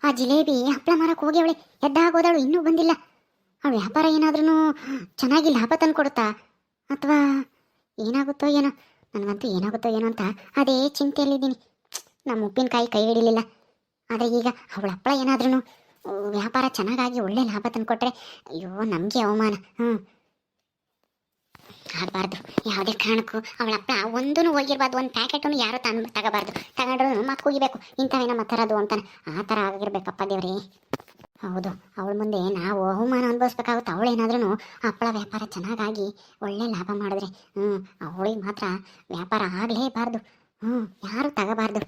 ಆ ಜಿಲೇಬಿ ಹಪ್ಪಳ ಮಾರಕ್ಕೆ ಹೋಗ್ಯವಳೆ, ಎದ್ದಾಗೋದಳು, ಇನ್ನೂ ಬಂದಿಲ್ಲ. ಆ ವ್ಯಾಪಾರ ಏನಾದ್ರೂ ಚೆನ್ನಾಗಿ ಲಾಭ ತಂದು ಕೊಡುತ್ತಾ ಅಥವಾ ಏನಾಗುತ್ತೋ ಏನೋ? ನನಗಂತೂ ಏನಾಗುತ್ತೋ ಏನೋ ಅಂತ ಅದೇ ಚಿಂತೆಯಲ್ಲಿದ್ದೀನಿ. ನಮ್ಮ ಉಪ್ಪಿನಕಾಯಿ ಕೈ ಹಿಡಿಲಿಲ್ಲ, ಆದರೆ ಈಗ ಅವಳ ಹಪ್ಪಳ ಏನಾದ್ರೂ ವ್ಯಾಪಾರ ಚೆನ್ನಾಗಾಗಿ ಒಳ್ಳೆ ಲಾಭ ತಂದುಕೊಟ್ರೆ ಅಯ್ಯೋ ನಮಗೆ ಅವಮಾನ. ಆಗಬಾರ್ದು, ಯಾವುದೇ ಕಾರಣಕ್ಕೂ ಅವಳ ಹಪ್ಪಳ ಒಂದೂ ಹೋಗಿರ್ಬಾರ್ದು, ಒಂದು ಪ್ಯಾಕೆಟನ್ನು ಯಾರು ತಗೋಬಾರ್ದು. ತಗೊಂಡ್ರು ಮತ್ತೆ ಹೋಗಿಬೇಕು, ಇಂಥವೇ ನಮ್ಮ ಥರದ್ದು ಅಂತಾನೆ. ಆ ಥರ ಆಗಿರ್ಬೇಕಪ್ಪ ದೇವ್ರಿ. ಹೌದು, ಅವಳ ಮುಂದೆ ನಾವು ಅವಮಾನ ಅನುಭವಿಸ್ಬೇಕಾಗುತ್ತೆ. ಅವಳೇನಾದ್ರೂ ಹಪ್ಪಳ ವ್ಯಾಪಾರ ಚೆನ್ನಾಗಾಗಿ ಒಳ್ಳೆ ಲಾಭ ಮಾಡಿದ್ರೆ ಅವಳಿಗೆ ಮಾತ್ರ ವ್ಯಾಪಾರ ಆಗಲೇಬಾರ್ದು. ಯಾರು ತಗೋಬಾರ್ದು.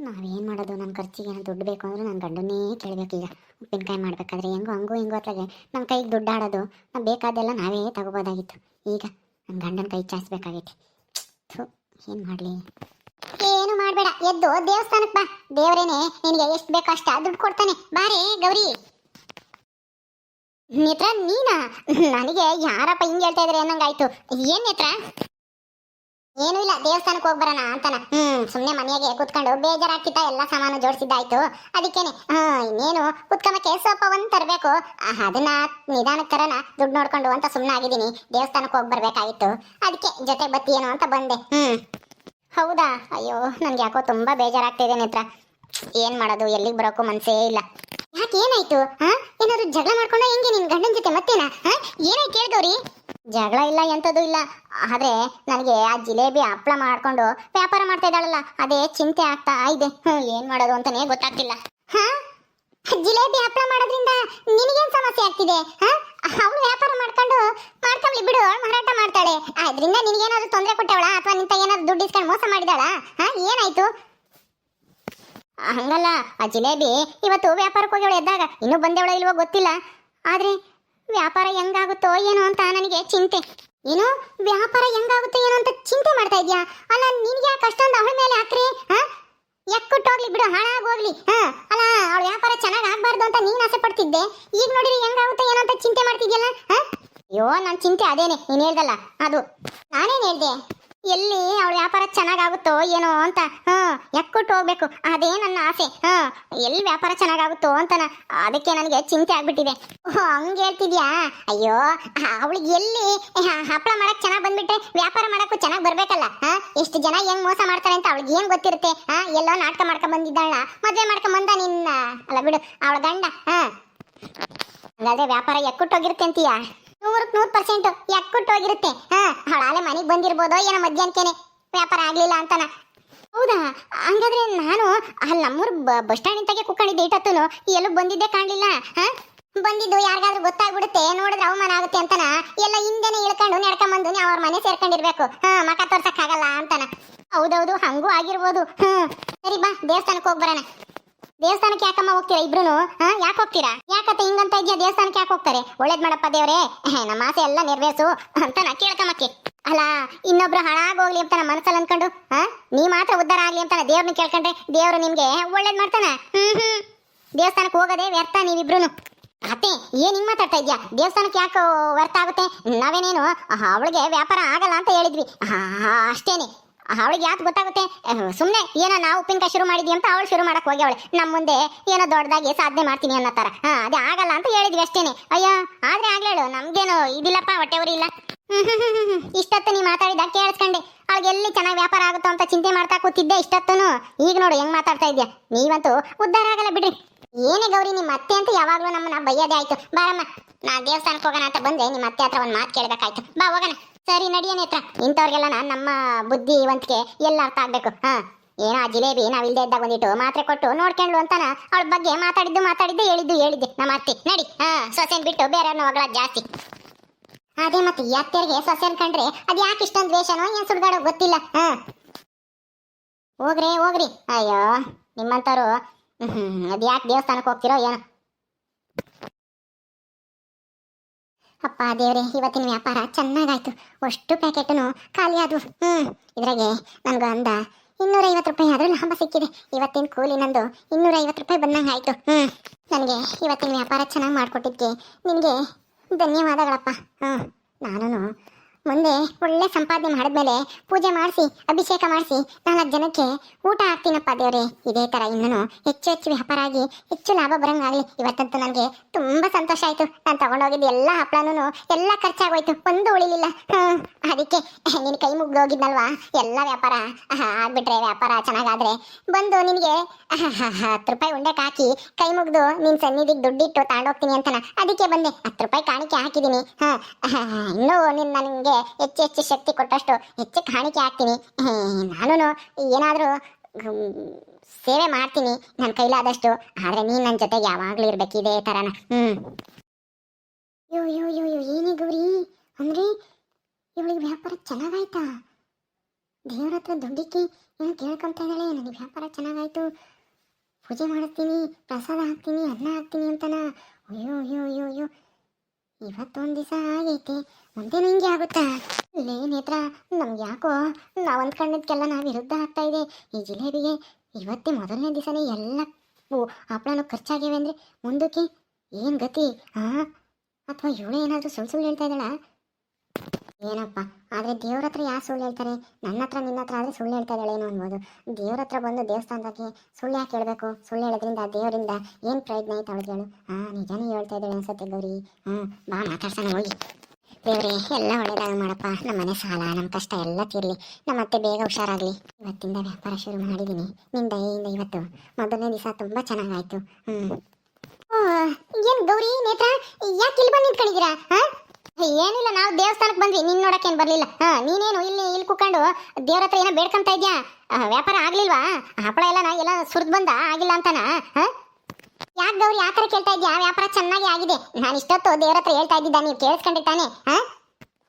ನಾವೇನು ಮಾಡೋದು? ನನ್ನ ಖರ್ಚಿಗೆ ಏನೋ ದುಡ್ಡು ಬೇಕು ಅಂದರೆ ನನ್ನ ಗಂಡನ್ನೇ ಕೇಳಬೇಕು. ಈಗ ಉಪ್ಪಿನಕಾಯಿ ಮಾಡಬೇಕಾದ್ರೆ ಹಂಗೂ ಹಿಂಗೂ ಅತ್ಲಾಗೆ ನಮ್ಮ ಕೈಗೆ ದುಡ್ಡು ಆಡೋದು, ನಾವು ಬೇಕಾದೆಲ್ಲ ನಾವೇ ತಗೋಬೋದಾಗಿತ್ತು. ಈಗ ನನ್ನ ಗಂಡನ ಕೈ ಚಾಚಬೇಕಾಗೈತಿ. ಏನು ಮಾಡಲಿ? ಏನು ಮಾಡಬೇಡ, ಎದ್ದು ದೇವಸ್ಥಾನಕ್ಕೆ ಬಾ. ದೇವರೇನೆ ನಿನಗೆ ಎಷ್ಟು ಬೇಕೋ ಅಷ್ಟ ದುಡ್ಡು ಕೊಡ್ತಾನೆ. ಬಾರೇ ಗೌರಿ. ನೇತ್ರ ನೀನಾ? ನನಗೆ ಯಾರಪ್ಪ ಹಿಂಗೆ ಹೇಳ್ತಾ ಇದ್ರೆ ಅನ್ನಂಗಾಯ್ತು. ಏನ್ ನೇತ್ರ? ಏನೂ ಇಲ್ಲ, ದೇವಸ್ಥಾನಕ್ಕೆ ಹೋಗಿ ಬರೋಣ ಅಂತಾನ. ಸುಮ್ಮನೆ ಮನೆಯಾಗೆ ಕೂತ್ಕೊಂಡು ಬೇಜಾರಾಗ್ತಿತ್ತ, ಎಲ್ಲ ಸಾಮಾನು ಜೋಡಿಸಿದ್ದಾಯ್ತು. ಅದಕ್ಕೇನೆ ಇನ್ನೇನು ಕುತ್ಕೊಂಬಕ್ಕೆ ಸೋಪ ಒಂದು ತರಬೇಕು, ಅದನ್ನ ನಿಧಾನಕ್ಕೆ ತರನ ದುಡ್ಡು ನೋಡ್ಕೊಂಡು ಅಂತ ಸುಮ್ಮನೆ ಆಗಿದ್ದೀನಿ. ದೇವಸ್ಥಾನಕ್ಕೆ ಹೋಗಿ ಬರ್ಬೇಕಾಗಿತ್ತು, ಅದಕ್ಕೆ ಜೊತೆ ಬತ್ತಿ ಏನೋ ಅಂತ ಬಂದೆ. ಹೌದಾ? ಅಯ್ಯೋ ನನ್ಗೆ ಯಾಕೋ ತುಂಬಾ ಬೇಜಾರಾಗ್ತಿದೆ ನೇತ್ರ. ಏನ್ ಮಾಡೋದು? ಎಲ್ಲಿಗೆ ಬರೋಕ್ಕೂ ಮನ್ಸೇ ಇಲ್ಲ. ಯಾಕೆ ಏನಾಯ್ತು? ಏನಾದ್ರು ಜಗಳ ಮಾಡ್ಕೊಂಡ ಹೆಂಗೆ ನಿನ್ ಗಂಡನ ಜೊತೆ? ಮತ್ತೇನಾ? ಏನಾಯ್ತು ಕೇಳ್ದವ್ರಿ? ಜಗಳ ಇಲ್ಲ, ಎಂಥದ್ದು ಇಲ್ಲ. ಆದ್ರೆ ನನಗೆ ಆ ಜಿಲೇಬಿ ಹಪ್ಪಳ ಮಾಡ್ಕೊಂಡು ವ್ಯಾಪಾರ ಮಾಡ್ತಾ ಇದ್ದಾಳಲ್ಲ, ಅದೇ ಚಿಂತೆ ಆಗ್ತಾ ಇದೆ. ಏನ್ ಮಾಡೋದು ಅಂತಾನೆ ಗೊತ್ತಾಗ್ತಿಲ್ಲ. ಜಿಲೇಬಿ ಹಪ್ಪಳ ಮಾಡೋದ್ರಿಂದ ನಿನಗೇನ್ ಸಮಸ್ಯೆ ಆಗ್ತಿದೆ? ಅವಳು ವ್ಯಾಪಾರ ಮಾಡ್ಕೊಳ್ಳಿ ಬಿಡು, ಮಾರಾಟ ಮಾಡ್ತಾಳೆ. ಅದರಿಂದ ನಿನಗೇನಾದ್ರು ತೊಂದರೆ ಕೊಟ್ಟವಳ ಅಥವಾ ನಿಂತ ಏನಾದ್ರು ದುಡ್ಡು ಇಸ್ಕೊಂಡು ಮೋಸ ಮಾಡಿದಾಳ? ಏನಾಯ್ತು? ಹಂಗಲ್ಲ, ಆ ಜಿಲೇಬಿ ಇವತ್ತು ವ್ಯಾಪಾರಕ್ಕೆ ಹೋಗ್ಯವಳು, ಎದ್ದಾಗ ಇನ್ನೂ ಬಂದೇವಳ ಇಲ್ವೋ ಗೊತ್ತಿಲ್ಲ. ಆದ್ರೆ ವ್ಯಾಪಾರ ಹೆಂಗಾಗುತ್ತೋ ಏನೋ ಅಂತ ನನಗೆ ಚಿಂತೆ. ಏನು ವ್ಯಾಪಾರ ಹೆಂಗಾಗುತ್ತೋ ಏನೋ ಅಂತ ಚಿಂತೆ ಮಾಡ್ತಾ ಇದ್ಯಾ? ಅಲ್ಲ ನಿನ್ಗೆ ಯಾಕೆ ಅಷ್ಟೊಂದು ಅವಳ ಮೇಲೆ ಹಾಕ್ರಿ? ಎಕ್ಕುಟ್ಟೋಗ್ಲಿ ಬಿಡು, ಹಾಳಾಗೋಗ್ಲಿ. ಅಲ್ಲ ಅವಳ ವ್ಯಾಪಾರ ಚೆನ್ನಾಗಿ ಆಗ್ಬಾರ್ದು ಅಂತ ನೀನ್ ಆಸೆ ಪಡ್ತಿದ್ದೆ, ಈಗ ನೋಡಿರಿ ಹೆಂಗಾಗುತ್ತೆ ಏನೋ ಅಂತ ಚಿಂತೆ ಮಾಡ್ತಿದ್ಯಲ್ಲ. ಅಯ್ಯೋ ನನ್ನ ಚಿಂತೆ ಅದೇನೆ, ನೀನ್ ಹೇಳ್ದಲ್ಲ ಅದು. ನಾನೇನ್ ಹೇಳ್ದೆ? ಎಲ್ಲಿ ಅವಳ ವ್ಯಾಪಾರ ಚೆನ್ನಾಗಾಗುತ್ತೋ ಏನೋ ಅಂತ ಎಕ್ಕುಟ್ಟು ಹೋಗ್ಬೇಕು, ಅದೇ ನನ್ನ ಆಸೆ. ಎಲ್ಲಿ ವ್ಯಾಪಾರ ಚೆನ್ನಾಗಾಗುತ್ತೋ ಅಂತ ಅದಕ್ಕೆ ನನಗೆ ಚಿಂತೆ ಆಗ್ಬಿಟ್ಟಿದೆ. ಹಂಗೆ ಹೇಳ್ತಿದ್ಯಾ? ಅಯ್ಯೋ ಅವಳಿಗೆ ಎಲ್ಲಿ ಹಪ್ಪಳ ಮಾಡಕ್ ಚೆನ್ನಾಗಿ ಬಂದ್ಬಿಟ್ರೆ ವ್ಯಾಪಾರ ಮಾಡಕ್ಕೂ ಚೆನ್ನಾಗಿ ಬರ್ಬೇಕಲ್ಲ. ಎಷ್ಟು ಜನ ಹೆಂಗ್ ಮೋಸ ಮಾಡ್ತಾರೆ ಅಂತ ಅವಳಿಗೆ ಏನ್ ಗೊತ್ತಿರುತ್ತೆ? ಎಲ್ಲೋ ನಾಟಕ ಮಾಡ್ಕೊಂಡ್ ಬಂದಿದ್ದಾಳ, ಮದ್ವೆ ಮಾಡ್ಕೊಂಡ್ ಬಂದ ನಿನ್ನ ಅಲ್ಲ ಬಿಡು ಅವಳ ಗಂಡ. ಹಂಗಾದ್ರೆ ವ್ಯಾಪಾರ ಎಕ್ಕುಟ್ಟೋಗಿರುತ್ತೆ ಅಂತೀಯಾ? 100% ಎಕ್ಕುಟ್ಟೋಗಿರುತ್ತೆ. ಅವಳಾಲೆ ಮನೆಗೆ ಬಂದಿರ್ಬೋದೋ ಏನೋ ಮಧ್ಯಾಹ್ನಕ್ಕೇನೆ, ವ್ಯಾಪಾರ ಆಗ್ಲಿಲ್ಲ ಅಂತಾನ. ಹೌದಾ? ಹಂಗಾದ್ರೆ ನಾನು ಅಲ್ಲಿ ನಮ್ಮೂರ್ ಬಸ್ ಸ್ಟ್ಯಾಂಡ್ ಇಂತಾಗೆ ಕುತ್ಕೊಂಡಿದ್ದೆ, ಇಟ್ಟತ್ತೂ ಎಲ್ಲೂ ಬಂದಿದ್ದೆ ಕಾಣ್ಲಿಲ್ಲ. ಬಂದಿದ್ದು ಯಾರಿಗಾದ್ರೂ ಗೊತ್ತಾಗ್ಬಿಡುತ್ತೆ, ನೋಡಿದ್ರೆ ಅವಮಾನ ಆಗುತ್ತೆ ಅಂತಾನ ಎಲ್ಲ ಹಿಂದೆನೆ ಇಳ್ಕೊಂಡು ನಡ್ಕೊಂಬಂದು ಅವ್ರ ಮನೆ ಸೇರ್ಕೊಂಡಿರ್ಬೇಕು, ಮಕ ತೋರ್ಸಕ್ ಆಗಲ್ಲ ಅಂತಾನ. ಹೌದೌದು, ಹಂಗೂ ಆಗಿರ್ಬೋದು. ಸರಿ ಬಾ ದೇವಸ್ಥಾನಕ್ಕೆ ಹೋಗಿ ಬರೋಣ. ದೇವಸ್ಥಾನಕ್ಕೆ ಯಾಕಮ್ಮ ಹೋಗ್ತೀರಾ ಇಬ್ರು? ಯಾಕೆ ಹೋಗ್ತೀರಾ? ಯಾಕತ್ತೆ ಹಿಂಗಂತ ಇದ್ಯಾ? ದೇವಸ್ಥಾನಕ್ಕೆ ಯಾಕೆ ಹೋಗ್ತಾರೆ? ಒಳ್ಳೇದ್ ಮಾಡಪ್ಪ ದೇವ್ರೆ, ನಮ್ಮ ಆಸೆ ಎಲ್ಲ ನೆರವೇರ್ಸು ಅಂತ ನಾ ಕೇಳ್ಕಮ್ಮಕ್ಕೆ. ಅಲ್ಲ ಇನ್ನೊಬ್ರು ಹಾಳಾಗೋಗ್ಲಿ ಅಂತ ನಮ್ಮ ಮನಸ್ಸಲ್ಲಿ ಅನ್ಕೊಂಡು ನೀ ಮಾತ್ರ ಉದ್ಧಾರ ಆಗ್ಲಿ ಅಂತ ದೇವ್ರನ್ನ ಕೇಳ್ಕೊಂಡ್ರೆ ದೇವ್ರು ನಿಮ್ಗೆ ಒಳ್ಳೇದ್ ಮಾಡ್ತಾನ? ದೇವಸ್ಥಾನಕ್ಕೆ ಹೋಗೋದೇ ವ್ಯರ್ಥ ನೀವಿಬ್ರು. ಅತ್ತೆ ಏನ್ ಹಿಂಗ್ ಮಾತಾಡ್ತಾ ಇದ್ಯಾ? ದೇವಸ್ಥಾನಕ್ಕೆ ಯಾಕೆ ವ್ಯರ್ಥ ಆಗುತ್ತೆ? ನಾವೇನೇನು ಅವಳಿಗೆ ವ್ಯಾಪಾರ ಆಗಲ್ಲ ಅಂತ ಹೇಳಿದ್ವಿ ಅಷ್ಟೇನೆ. ಅವಳಿಗೆ ಯಾಕೆ ಗೊತ್ತಾಗುತ್ತೆ? ಸುಮ್ಮನೆ ಏನೋ ನಾವು ಉಪ್ಪಿನಕಾಯಿ ಶುರು ಮಾಡಿದ್ವಿ ಅಂತ ಅವಳು ಶುರು ಮಾಡಕ್ ಹೋಗ್ಯವಳೆ. ನಮ್ಮ ಮುಂದೆ ಏನೋ ದೊಡ್ಡದಾಗಿ ಸಾಧನೆ ಮಾಡ್ತೀನಿ ಅನ್ನೋ ತರ. ಅದೇ ಆಗಲ್ಲ ಅಂತ ಹೇಳಿದ್ವಿ ಅಷ್ಟೇನೆ. ಅಯ್ಯೋ ಆದ್ರೆ ಆಗ್ಲೇಳು, ನಮ್ಗೇನು ಇದಿಲ್ಲಪ್ಪ, ಹೊಟ್ಟೆವ್ರಿ ಇಲ್ಲ. ಇಷ್ಟೊತ್ತು ನೀ ಮಾತಾಡಿದ ಕೇಳಿಸ್ಕೊಂಡೆ, ಅವಳಿಗೆ ಎಲ್ಲಿ ಚೆನ್ನಾಗಿ ವ್ಯಾಪಾರ ಆಗುತ್ತೋ ಅಂತ ಚಿಂತೆ ಮಾಡ್ತಾ ಕೂತಿದ್ದೆ ಇಷ್ಟೊತ್ತನು. ಈಗ ನೋಡು ಹೆಂಗ್ ಮಾತಾಡ್ತಾ ಇದ್ಯಾ. ನೀವಂತೂ ಉದ್ಧಾರ ಆಗಲ್ಲ ಬಿಡ್ರಿ. ಏನೇ ಗೌರಿ, ನಿಮ್ಮ ಅತ್ತೆ ಅಂತ ಯಾವಾಗ್ಲೂ ನಮ್ಮನ್ನ ಬೈಯೋದೇ ಆಯ್ತು. ಬಾರಮ್ಮ, ನಾ ದೇವಸ್ಥಾನಕ್ಕೆ ಹೋಗೋಣ ಅಂತ ಬಂದೆ, ನಿಮ್ಮ ಅತ್ತೆ ಹತ್ರ ಒಂದು ಮಾತು ಕೇಳಬೇಕಾಯ್ತು. ಬಾ ಹೋಗೋಣ. ಸರಿ ನಡಿಯ ನೇತ್ರ. ಇಂಥವ್ರಿಗೆಲ್ಲ ನಮ್ಮ ಬುದ್ಧಿವಂತಿಕೆ ಎಲ್ಲ ಅರ್ಥ ಆಗ್ಬೇಕು. ಏನೋ ಆ ಜಿಲೇಬಿ ನಾವಿಲ್ದೇ ಇದ್ದಾಗ ಬಂದಿಟ್ಟು ಮಾತ್ರೆ ಕೊಟ್ಟು ನೋಡ್ಕೊಂಡ್ಲು ಅಂತಾನ ಅವಳ ಬಗ್ಗೆ ಮಾತಾಡಿದ್ದು ಹೇಳಿದ್ದೆ ನಮ್ಮ ಅತ್ತೆ. ನಡಿ, ಸೊಸೆನ್ ಬಿಟ್ಟು ಬೇರೆಯವ್ರನ್ನ ಹೊಗಳೋದು ಜಾಸ್ತಿ. ಅದೇ ಮತ್ತೆ ಈ ಅತ್ತೆಯರಿಗೆ ಸೊಸೆ ಅನ್ಕಂಡ್ರೆ ಅದ್ ಯಾಕೆ ಇಷ್ಟೊಂದು ದ್ವೇಷನೋ ಏನ್ ಸುಡ್ಗಾಡೋ ಗೊತ್ತಿಲ್ಲ. ಹೋಗ್ರಿ. ಅಯ್ಯೋ ನಿಮ್ಮಂತವ್ರು ಅದ್ ಯಾಕೆ ದೇವಸ್ಥಾನಕ್ಕೆ ಹೋಗ್ತಿರೋ ಏನೋ. ಅಪ್ಪ ದೇವ್ರೆ, ಇವತ್ತಿನ ವ್ಯಾಪಾರ ಚೆನ್ನಾಗಾಯ್ತು. ಅಷ್ಟು ಪ್ಯಾಕೆಟನು ಖಾಲಿ ಆದ್ವು. ಇದ್ರಾಗೆ ನನ್ಗ ಅಂದ 250 ರೂಪಾಯಿ ಆದ್ರೂ ಲಾಭ ಸಿಕ್ಕಿದೆ. ಇವತ್ತಿನ ಕೂಲಿ ನಂದು 250 ರೂಪಾಯಿ ಬಂದಂಗೆ ಆಯ್ತು. ನನಗೆ ಇವತ್ತಿನ ವ್ಯಾಪಾರ ಚೆನ್ನಾಗಿ ಮಾಡಿಕೊಟ್ಟಿದ್ದೆ ನಿನಗೆ ಧನ್ಯವಾದಗಳಪ್ಪ. ನಾನು ಮುಂದೆ ಒಳ್ಳೆ ಸಂಪಾದನೆ ಮಾಡಿದ್ಮೇಲೆ ಪೂಜೆ ಮಾಡಿಸಿ ಅಭಿಷೇಕ ಮಾಡಿಸಿ 4 ಜನಕ್ಕೆ ಊಟ ಹಾಕ್ತೀನಪ್ಪ ದೇವ್ರೆ. ಇದೇ ತರ ಇನ್ನೂ ಹೆಚ್ಚು ಹೆಚ್ಚು ವ್ಯಾಪಾರ ಆಗಿ ಹೆಚ್ಚು ಲಾಭ ಬರಂಗಾಗ್ಲಿ. ಇವತ್ತಂತೂ ನನಗೆ ತುಂಬಾ ಸಂತೋಷ ಆಯ್ತು. ನಾನು ತಗೊಂಡೋಗಿದ್ದು ಎಲ್ಲ ಹಪ್ಪಳನೂ ಎಲ್ಲ ಖರ್ಚಾಗೋಯ್ತು, ಒಂದು ಉಳಿಲಿಲ್ಲ. ಅದಕ್ಕೆ ನಿನ್ ಕೈ ಮುಗ್ದೋಗಿದ್ನಲ್ವಾ, ಎಲ್ಲ ವ್ಯಾಪಾರ ಆಗ್ಬಿಟ್ರೆ, ವ್ಯಾಪಾರ ಚೆನ್ನಾಗಾದ್ರೆ ಬಂದು ನಿನಗೆ 10 ರೂಪಾಯಿ ಉಂಡೆಗೆ ಹಾಕಿ ಕೈ ಮುಗ್ದು ನಿನ್ ಸನ್ನಿಧಿಗೆ ದುಡ್ಡಿಟ್ಟು ತಗೊಂಡೋಗ್ತೀನಿ ಅಂತನ. ಅದಕ್ಕೆ ಬಂದೆ, 10 ರೂಪಾಯಿ ಕಾಣಿಕೆ ಹಾಕಿದ್ದೀನಿ. ಇನ್ನೂ ನನಗೆ ಹೆಚ್ಚು ಹೆಚ್ಚು ಶಕ್ತಿ ಕೊಟ್ಟಷ್ಟು ಹೆಚ್ಚು ಕಾಣಿಕೆ ಹಾಕ್ತೀನಿ. ನಾನು ಏನಾದರೂ ಸೇವೆ ಮಾಡ್ತೀನಿ ನನ್ನ ಕೈಲಾದಷ್ಟು. ಆದ್ರೆ ನೀನ್ ನನ್ನ ಜೊತೆಗೆ ಯಾವಾಗ್ಲೂ ಇರ್ಬೇಕು ಇದೇ ತರನ. ಯೋ ಯೋ ಯೋ ಯೋ ಏನೇ ಗೌರಿ, ಅಂದ್ರೆ ಇವಳಿಗೆ ವ್ಯಾಪಾರ ಚೆನ್ನಾಗಾಯ್ತಾ? ದೇವ್ರ ಹತ್ರ ದುಡ್ಡಿಕ್ಕಿ ಏನೋ ಕೇಳ್ಕೊಂತ ಇದ್ದಾಳೆ, ನನಗೆ ವ್ಯಾಪಾರ ಚೆನ್ನಾಗಾಯ್ತು, ಪೂಜೆ ಮಾಡಿಸ್ತೀನಿ, ಪ್ರಸಾದ ಹಾಕ್ತೀನಿ, ಅನ್ನ ಹಾಕ್ತೀನಿ ಅಂತನ. ಅಯ್ಯೋ ಅಯ್ಯೋ ಅಯ್ಯೋ ಅಯ್ಯೋ, ಇವತ್ತೊಂದು ದಿವಸ ಆಗೈತೆ, ಮುಂದೇನು ಹಿಂಗೆ ಆಗುತ್ತಾ? ಲೇ ನೇತ್ರ, ನಮ್ಗೆ ಯಾಕೋ ನಾವು ಅಂದ್ಕೊಂಡಿದ್ಕೆಲ್ಲ ನಾವು ವಿರುದ್ಧ ಆಗ್ತಾ ಇದೆ. ಈ ಜಿಲೇಬಿಗೆ ಇವತ್ತೇ ಮೊದಲನೇ ದಿವಸನೇ ಎಲ್ಲ ಹಪ್ಪಳನೂ ಖರ್ಚಾಗಿವೆ ಅಂದರೆ ಮುಂದಕ್ಕೆ ಏನು ಗತಿ? ಅಥವಾ ಇವಳು ಏನಾದರೂ ಸುಳ್ಳು ಹೇಳ್ತಾ ಇದ್ದಾಳ ಏನಪ್ಪ? ಆದರೆ ದೇವ್ರ ಹತ್ರ ಯಾರು ಸುಳ್ಳು ಹೇಳ್ತಾರೆ? ನನ್ನ ಹತ್ರ ನಿನ್ನ ಹತ್ರ ಆದರೆ ಸುಳ್ಳು ಹೇಳ್ತಾ ಇದ್ದಾಳೇನೋ ಅನ್ಬೋದು. ದೇವ್ರ ಹತ್ರ ಬಂದು ದೇವಸ್ಥಾನದಾಗೆ ಸುಳ್ಳು ಯಾಕೆ ಹೇಳಬೇಕು? ಸುಳ್ಳು ಹೇಳೋದ್ರಿಂದ ದೇವರಿಂದ ಏನು ಪ್ರಯತ್ನ ಐತೆ ಅವಳಿಗೆ ಹೇಳು? ನಿಜಾನೇ ಹೇಳ್ತಾ ಇದ್ದಾಳೆ ಅನ್ಸುತ್ತೆ ಗೌರಿ. ಬಾ ಮಾತಾಡ್ಸೋಣ ಹೋಗಿ. ದೇವ್ರೆ ಎಲ್ಲ ಒಳ್ಳೇದಾಗ ಮಾಡಪ್ಪ. ನಮ್ಮ ಮನೆ ಸಾಲ ನಮ್ಮ ಕಷ್ಟ ಎಲ್ಲ ತೀರಲಿ, ನಮ್ಮ ಅತ್ತೆ ಬೇಗ ಹುಷಾರಾಗಲಿ. ಇವತ್ತಿಂದ ವ್ಯಾಪಾರ ಶುರು ಮಾಡಿದ್ದೀನಿ ನಿನ್ನ ದಯೆಯಿಂದ. ಇವತ್ತು ಮೊದಲನೇ ದಿವಸ ತುಂಬ ಚೆನ್ನಾಗಾಯ್ತು. ಏನು ಗೌರಿ ನೇತ್ರ, ಯಾಕೆ ಇಲ್ಲಿ ಬಂದು ನಿಂತ್ಕೊಂಡಿದ್ದೀರಾ? ಏನಿಲ್ಲ, ನಾವು ದೇವಸ್ಥಾನಕ್ಕೆ ಬಂದ್ವಿ, ನಿನ್ನ ನೋಡಕ್ಕೇನು ಬರಲಿಲ್ಲ. ನೀನೇನು ಇಲ್ಲಿ ಕೂತ್ಕೊಂಡು ದೇವ್ರ ಹತ್ರ ಏನೋ ಬೇಡ್ಕೊಂತ ಇದ್ಯಾ? ವ್ಯಾಪಾರ ಆಗ್ಲಿಲ್ವಾ? ಹಪ್ಪಳ ಎಲ್ಲ ಸುರಿದು ಬಂದ ಆಗಿಲ್ಲ ಅಂತನಾ? ಯಾಕೆ ಗೌರಿ ಆ ಥರ ಕೇಳ್ತಾ ಇದ್ಯಾ? ವ್ಯಾಪಾರ ಚೆನ್ನಾಗಿ ಆಗಿದೆ. ನಾನು ಇಷ್ಟೊತ್ತು ದೇವ್ರ ಹತ್ರ ಹೇಳ್ತಾ ಇದ್ದಿದ್ದ, ನೀವು ಕೇಳಿಸ್ಕೊಂಡಿರ್ತಾನೆ?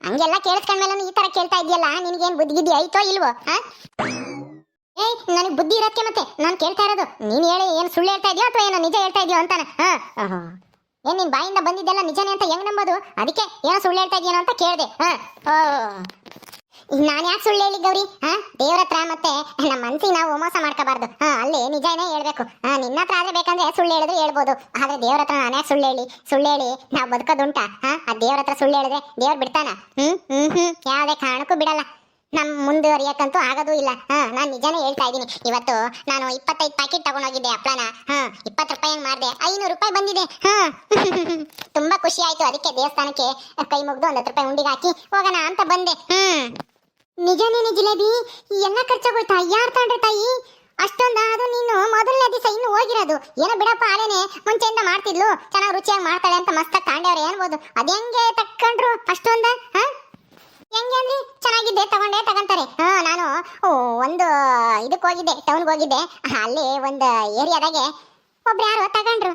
ಹಂಗೆಲ್ಲ ಕೇಳಿಸ್ಕೊಂಡ್ಮೇಲೆ ಈ ಥರ ಕೇಳ್ತಾ ಇದೆಯಲ್ಲ, ನಿನಗೇನು ಬುದ್ಧಿಗಿದ್ದಿ ಆಯ್ತೋ ಇಲ್ವೋ? ನನಗೆ ಬುದ್ಧಿ ಇರೋಕ್ಕೆ ಮತ್ತೆ ನಾನು ಕೇಳ್ತಾ ಇರೋದು. ನೀನು ಹೇಳಿ ಏನು ಸುಳ್ಳು ಹೇಳ್ತಾ ಇದೆಯೋ ಅಥವಾ ಏನೋ ನಿಜ ಹೇಳ್ತಾ ಇದೆಯೋ ಅಂತಾನೆ. ಏನ್ ನಿನ್ ಬಾಯಿಂದ ಬಂದಿದ್ದೆಲ್ಲ ನಿಜನೇ ಅಂತ ಹೆಂಗ್ ನಂಬೋದು? ಅದಕ್ಕೆ ಏನೋ ಸುಳ್ಳು ಹೇಳ್ತಾ ಇದೆಯೇನೋ ಅಂತ ಕೇಳಿದೆ. ನಾನು ಯಾಕೆ ಸುಳ್ಳು ಹೇಳಿ ಗೌರಿ? ದೇವ್ರ ಹತ್ರ ಮತ್ತೆ ನಮ್ಮ ಮನ್ಸಿಗೆ ನಾವು ಮೋಸ ಮಾಡ್ಕೋಬಾರ್ದು. ಅಲ್ಲಿ ನಿಜನೇ ಹೇಳ್ಬೇಕು. ನಿನ್ನ ಹತ್ರ ಆದ್ರೆ ಬೇಕಂದ್ರೆ ಸುಳ್ಳು ಹೇಳಿದ್ರೆ ಹೇಳ್ಬೋದು, ಆದ್ರೆ ದೇವ್ರ ಹತ್ರ ನಾನು ಯಾಕೆ ಸುಳ್ಳು ಹೇಳಿ ನಾವು ಬದುಕೋದುಂಟ? ಆ ದೇವ್ರ ಹತ್ರ ಸುಳ್ಳು ಹೇಳಿದ್ರೆ ದೇವ್ರು ಬಿಡ್ತಾನ? ಯಾವುದೇ ಕಾರಣಕ್ಕೂ ಬಿಡಲ್ಲ. ನಮ್ ಮುಂದುವರಿಯಕ್ಕಂತೂ ಆಗೋದು ಇಲ್ಲ. ನಾನು ನಿಜಾನೇ ಹೇಳ್ತಾ ಇದ್ದೀನಿ. ಇವತ್ತು ನಾನು 25 ಪ್ಯಾಕೆಟ್ ತಗೊಂಡೋಗಿದ್ದೆ ಹಪ್ಪಳನ. 20 ರೂಪಾಯಿ ಮಾಡಿದೆ, 500 ರೂಪಾಯಿ ಬಂದಿದೆ. ತುಂಬಾ ಖುಷಿ ಆಯ್ತು. ಅದಕ್ಕೆ ದೇವಸ್ಥಾನಕ್ಕೆ ಕೈ ಮುಗ್ದು 10 ರೂಪಾಯಿ ಉಂಡಿಗೆ ಹಾಕಿ ಹೋಗೋಣ ಅಂತ ಬಂದೆ. ನಿಜಾನೇನೆ ಜಿಲೇಬಿ ಎಲ್ಲ ಖರ್ಚಾಗೋಯ್ತಾ? ಯಾರು ತಗೊಂಡ್ರೆ ತಾಯಿ ಅಷ್ಟೊಂದ? ಅದು ನೀನು ಮೊದಲನೇ ದಿವಸ ಇನ್ನು ಹೋಗಿರೋದು. ಏನೋ ಬಿಡಪ್ಪ, ಆಲೇನೆ ಮುಂಚೆಯಿಂದ ಮಾಡ್ತಿದ್ಲು, ಚೆನ್ನಾಗಿ ರುಚಿಯಾಗಿ ಮಾಡ್ತಾಳೆ ಅಂತ ಮಸ್ತಾಗಿ ತಾಂಡವ್ರೆ ಅನ್ಬೋದು. ಅದ್ ಹೆಂಗೆ ತಕ್ಕೊಂಡ್ರು ಅಷ್ಟೊಂದ? ಹೆಂಗೆ ಅಂದ್ರೆ ಚೆನ್ನಾಗಿದ್ದೆ ತಗೊಂತಾರೆ. ನಾನು ಒಂದು ಇದಕ್ಕೆ ಹೋಗಿದ್ದೆ, ಟೌನ್ಗೆ ಹೋಗಿದ್ದೆ. ಅಲ್ಲಿ ಒಂದು ಏರಿಯಾದಾಗೆ ಒಬ್ರು ಯಾರೋ ತಗೊಂಡ್ರು.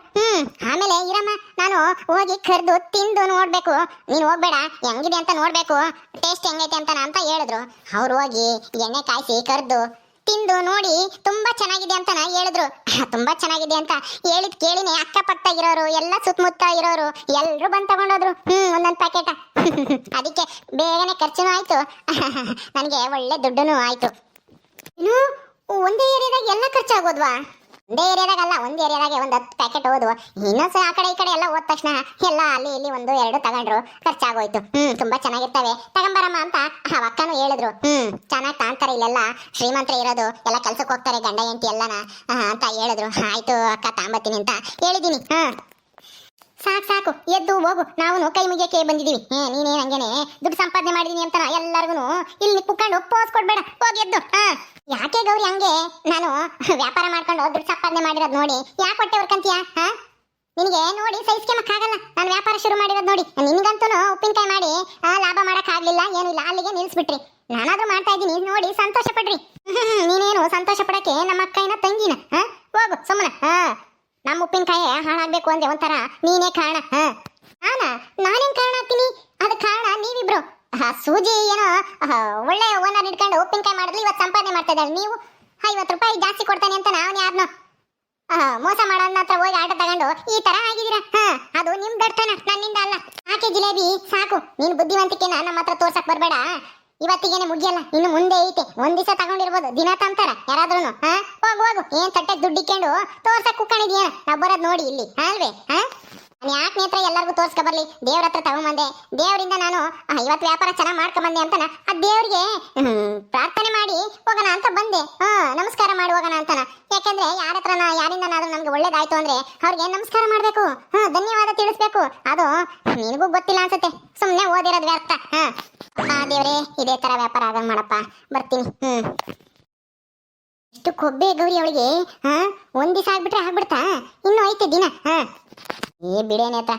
ಆಮೇಲೆ ಇರಮ್ಮ ನಾನು ಹೋಗಿ ಕರೆದು ತಿಂದು ನೋಡ್ಬೇಕು, ನೀನು ಹೋಗ್ಬೇಡ, ಹೆಂಗಿದೆ ಅಂತ ನೋಡ್ಬೇಕು, ಟೇಸ್ಟ್ ಹೆಂಗೈತೆ ಅಂತ ಹೇಳಿದ್ರು. ಅವ್ರು ಹೋಗಿ ಎಣ್ಣೆ ಕಾಯಿಸಿ ಕರೆದು ತಿಂದು ನೋಡಿ ತುಂಬಾ ಚೆನ್ನಾಗಿದೆ ಅಂತ ಹೇಳಿದ್ರು. ತುಂಬಾ ಚೆನ್ನಾಗಿದೆ ಅಂತ ಹೇಳಿದ್ ಕೇಳಿನೇ ಅಕ್ಕಪಕ್ಕ ಇರೋರು ಎಲ್ಲ ಸುತ್ತಮುತ್ತ ಇರೋರು ಎಲ್ರು ಬಂದ್ ತಗೊಂಡೋದ್ರು ಒಂದೊಂದು ಪ್ಯಾಕೆಟ್. ಅದಕ್ಕೆ ಬೇಗನೆ ಖರ್ಚುನೂ ಆಯ್ತು, ನನಗೆ ಒಳ್ಳೆ ದುಡ್ಡುನೂ ಆಯ್ತು. ಇನ್ನು ಒಂದೇ ಏರಿಯಾದಾಗ ಎಲ್ಲ ಖರ್ಚಾಗೋದ್ವಾ? ಒಂದೇ ಏರಿಯಾದಾಗಲ್ಲ, ಒಂದು ಏರಿಯಾದಾಗೆ ಒಂದು 10 ಪ್ಯಾಕೆಟ್ ಹೋದ್ವು. ಇನ್ನೊಂದ್ಸಲ ಆ ಕಡೆ ಈ ಕಡೆ ಎಲ್ಲ ಹೋದ ತಕ್ಷಣ ಎಲ್ಲ ಅಲ್ಲಿ ಇಲ್ಲಿ 1-2 ತಗೊಂಡ್ರು, ಖರ್ಚಾಗೋಯ್ತು. ತುಂಬಾ ಚೆನ್ನಾಗಿರ್ತವೆ, ತಗೊಂಬರಮ್ಮ ಅಂತ ಆ ಅಕ್ಕನೂ ಹೇಳಿದ್ರು. ಚೆನ್ನಾಗಿ ಕಾಣ್ತಾರೆ, ಇಲ್ಲೆಲ್ಲ ಶ್ರೀಮಂತರೇ ಇರೋದು, ಎಲ್ಲ ಕೆಲ್ಸಕ್ಕೆ ಹೋಗ್ತಾರೆ ಗಂಡ ಹೆಂಡತಿ ಎಲ್ಲನ ಅಂತ ಹೇಳಿದ್ರು. ಆಯ್ತು ಅಕ್ಕ ತಾಂಬತ್ತೀನಿ ಅಂತ ಹೇಳಿದೀನಿ. ಸಾಕು ಎದ್ದು ಹೋಗು, ನಾವು ಕೈ ಮುಗಿಯಕ್ಕೆ ಬಂದಿದೀವಿ. ನೀನೇನು ಹಂಗೇನೆ ದುಡ್ಡು ಸಂಪಾದನೆ ಮಾಡಿದೀನಿ ಅಂತ ಎಲ್ಲರಿಗೂ ಇಲ್ಲಿ ಕುತ್ಕೊಂಡು ಪೋಸ್ ಕೊಡ್ಬೇಡ, ಹೋಗಿ ಎದ್ದು. ಯಾಕೆ ಗೌರಿ ಹಂಗೆ? ನಾನು ವ್ಯಾಪಾರ ಮಾಡ್ಕೊಂಡು ದುಡ್ಡು ಸಂಪಾದನೆ ಮಾಡಿರೋದು ನೋಡಿ ಯಾಕೆ ಹೊಟ್ಟೆ ಹೊರ್ಕಂತೀಯ? ನಿನಗೆ ನೋಡಿ ಸಹಿಸ್ಕೆಮಕ್ಕಾಗಲ್ಲ. ನಾನು ವ್ಯಾಪಾರ ಶುರು ಮಾಡಿರೋದು ನೋಡಿ ನಿನ್ಗಂತೂ ಉಪ್ಪಿನಕಾಯಿ ಮಾಡಿ ಲಾಭ ಮಾಡಕ್ ಆಗ್ಲಿಲ್ಲ, ಏನಿಲ್ಲ, ಅಲ್ಲಿಗೆ ನಿಲ್ಸ್ಬಿಟ್ರಿ. ನಾನಾದ್ರೂ ಮಾಡ್ತಾ ಇದ್ದೀನಿ ನೋಡಿ ಸಂತೋಷ ಪಡ್ರಿ. ನೀನೇನು ಸಂತೋಷ ಪಡಕ್ಕೆ ನಮ್ಮ ಅಕ್ಕನ ತಂಗಿನ? ಹೋಗು ಸುಮ್ಮನೆ. ನಮ್ಮ ಉಪ್ಪಿನಕಾಯಿ ಹಾಳಾಗ್ಬೇಕು ಅಂದ್ರೆ ಒಂಥರ ನೀನೇ ಕಾರಣ. ನಾನೇನ್ ಕಾರಣ ಆಗ್ತೀನಿ? ಅದ ಕಾರಣ ನೀವಿಬ್ರು. ಸೂಜಿ ಏನೋ ಒಳ್ಳೆ ಓನರ್ ಇಟ್ಕೊಂಡು ಉಪ್ಪಿನಕಾಯಿ ಮಾಡಿದ್ಲಿ, ಇವತ್ತು ಸಂಪಾದನೆ ಮಾಡ್ತಾ ಇದ್ದಾರೆ. ನೀವು 50 ರೂಪಾಯಿ ಜಾಸ್ತಿ ಕೊಡ್ತಾನೆ ಅಂತ ನಾವು ಯಾರನ್ನೋ ಮೋಸ ಮಾಡೋನ್ನ ಹತ್ರ ಹೋಗಿ ಆಟ ತಗೊಂಡು ಈ ತರ ಆಗಿದ್ದೀರಾ. ಅದು ನಿಮ್ ದಡ್ತನ, ನನ್ನಿಂದ ಅಲ್ಲ. ಯಾಕೆ ಜಿಲೇಬಿ ಸಾಕು, ನೀನ್ ಬುದ್ಧಿವಂತಿಕೆನ ನಮ್ಮ ಹತ್ರ ತೋರ್ಸಕ್ ಬರ್ಬೇಡ. ಇವತ್ತಿಗೇನೆ ಮುಗಿಯಲ್ಲ, ಇನ್ನು ಮುಂದೆ ಐತೆ. ಒಂದ್ ದಿವಸ ತಗೊಂಡಿರ್ಬೋದು, ದಿನ ತಂತಾರ ಯಾರಾದ್ರೂ. ಹೋಗು ಏನ್ ತಟ್ಟೆ ದುಡ್ಡಿಕೊಂಡು ತೋರ್ಸಕ್ ಕುಕ್ಕೊಂಡಿದ್ಯೇನ? ನಾವು ಬರೋದ್ ನೋಡಿ ಇಲ್ಲಿ ಅಲ್ವೇ? ನಾನು ಯಾಕೆ ನೇತ್ರ ಎಲ್ಲರಿಗೂ ತೋರ್ಸ್ಕೊ ಬರ್ಲಿ, ದೇವ್ರ ಹತ್ರ ತಗೊಂಬಂದೆ. ದೇವರಿಂದ ನಾನು ಇವತ್ತು ವ್ಯಾಪಾರ ಚೆನ್ನಾಗಿ ಮಾಡ್ಕೊಂಬಂದೆ ಅಂತಾನ ಆ ದೇವ್ರಿಗೆ ಪ್ರಾರ್ಥನೆ ಮಾಡಿ ಹೋಗೋಣ ಅಂತ ಬಂದೆ. ನಮಸ್ಕಾರ ಮಾಡಿ ಹೋಗೋಣ ಅಂತಾನ. ಯಾಕಂದ್ರೆ ಯಾರಿಂದನಾದ್ರೂ ನಮ್ಗೆ ಒಳ್ಳೇದಾಯ್ತು ಅಂದ್ರೆ ಅವ್ರಿಗೆ ನಮಸ್ಕಾರ ಮಾಡ್ಬೇಕು, ಧನ್ಯವಾದ ತಿಳಿಸ್ಬೇಕು. ಅದು ನಿನಗೂ ಗೊತ್ತಿಲ್ಲ ಅನ್ಸುತ್ತೆ, ಸುಮ್ಮನೆ ಓದಿರೋದು ವ್ಯರ್ಥ. ದೇವ್ರೇ ಇದೇ ತರ ವ್ಯಾಪಾರ ಆಗಂಗ್ ಮಾಡಪ್ಪ, ಬರ್ತೀನಿ. ಎಷ್ಟು ಕೊಬ್ಬೆ ಗೌರಿ ಅವಳಿಗೆ. ಒಂದ್ ದಿವಸ ಆಗ್ಬಿಟ್ರೆ ಆಗ್ಬಿಡ್ತಾ, ಇನ್ನು ಐತೆ ದಿನ. ಬಿಡೇನೇತ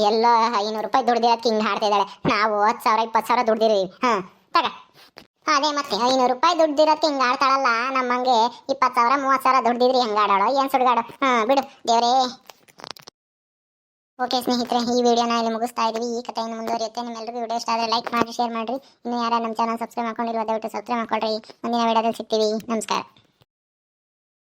ಎಲ್ಲೋ 500 ರೂಪಾಯಿ ದುಡ್ದಿರಕ್ಕೆ ಹಿಂಗೆ ಹಾಡ್ತಾ ಇದ್ದಾಳೆ. ನಾವು 10,000 20,000 ದುಡ್ದಿರಿ. ತಗ ಅದೇ ಮತ್ತೆ 500 ರೂಪಾಯಿ ದುಡ್ದಿರಕ್ಕೆ ಹಿಂಗೆ ಆಡ್ತಾಳಲ್ಲ. ನಮ್ಮಂಗೆ 20,000 30,000 ದುಡ್ದಿದ್ರಿ ಹೆಂಗೆ ಆಡಾಳೋ ಏನ್ ಸುಡ್ಗಾಡೋ. ಬಿಡು ದೇವ್ರೇ. ಓಕೆ ಸ್ನೇಹಿತರೆ, ಈ ವಿಡಿಯೋನ ಇಲ್ಲಿ ಮುಗಿಸ್ತಾ ಇದೀವಿ. ಈ ಕಥೆಯನ್ನು ಮುಂದುವರಿಯುತ್ತೆ. ನಿಮ್ಮೆಲ್ಲರಿಗೂ ವಿಡಿಯೋ ಇಷ್ಟ ಆದರೆ ಲೈಕ್ ಮಾಡಿ, ಶೇರ್ ಮಾಡಿರಿ. ಇನ್ನು ಯಾರು ನಮ್ಮ ಚಾನಲ್ ಸಬ್ಸ್ಕ್ರೈಬ್ ಮಾಡ್ಕೊಂಡಿಲ್ವ ದಯವಿಟ್ಟು ಸಬ್ಸ್ಕ್ರೈಬ್ ಮಾಡ್ಕೊಳ್ರಿ. ಮುಂದಿನ ವಿಡಿಯೋದಲ್ಲಿ ಸಿಗ್ತೀವಿ. ನಮಸ್ಕಾರ.